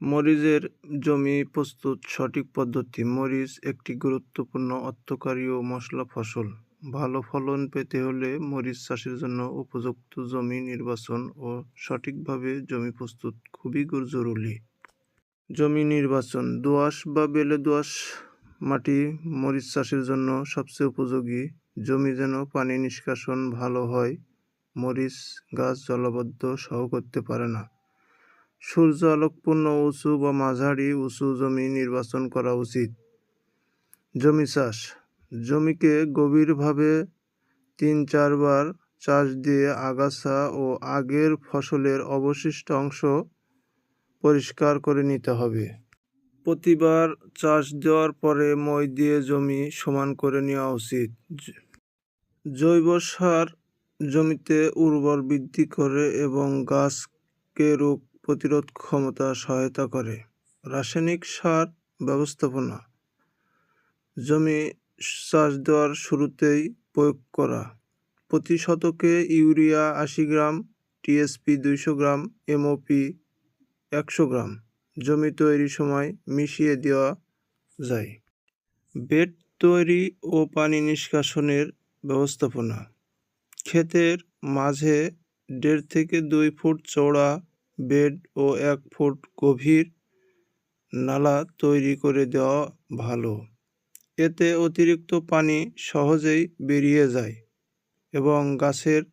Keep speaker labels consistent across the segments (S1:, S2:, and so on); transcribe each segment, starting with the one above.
S1: মরিচের জমি প্রস্তুত সঠিক পদ্ধতি। মরিচ একটি গুরুত্বপূর্ণ অর্থকরী ও মশলা ফসল। ভালো ফলন পেতে হলে মরিচ চাষের জন্য উপযুক্ত জমি নির্বাচন ও সঠিকভাবে জমি প্রস্তুত খুবই জরুরি। জমি নির্বাচন। দোআঁশ বা বেলে দোআঁশ মাটি মরিচ চাষের জন্য সবচেয়ে উপযোগী। জমি যেন পানি নিষ্কাশন ভালো হয়, মরিচ গাছ জলাবদ্ধ সহ করতে পারে না। সূর্য আলোকপূর্ণ উঁচু বা মাঝারি উঁচু জমি নির্বাচন করা উচিত। জমি চাষ। জমিকে গভীরভাবে ৩-৪ বার চাষ দিয়ে আগাছা ও আগের ফসলের অবশিষ্ট অংশ পরিষ্কার করে নিতে হবে। প্রতিবার চাষ দেওয়ার পরে মই দিয়ে জমি সমান করে নেওয়া উচিত। জৈব সার জমিতে উর্বর বৃদ্ধি করে এবং গাছকে রোগ প্রতিরোধ ক্ষমতা সহায়তা করে। রাসায়নিক সার ব্যবস্থাপনা। জমি চাষ দেওয়ার শুরুতেই প্রয়োগ করা। প্রতি শতকে ইউরিয়া ৮০ গ্রাম, টিএসপি ২০০ গ্রাম, এমওপি ১০০ গ্রাম জমি তৈরির সময় মিশিয়ে দেওয়া যায়। বেড তৈরি ও পানি নিষ্কাশনের ব্যবস্থাপনা। ক্ষেতের মাঝে ১.৫ থেকে ২ ফুট চওড়া বেড ও ১ ফুট গভীর নালা তৈরি করে দেওয়া ভালো। এতে অতিরিক্ত পানি সহজেই বেরিয়ে যায় এবং গাছের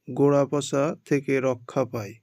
S1: গোড়া পচা থেকে রক্ষা পায়।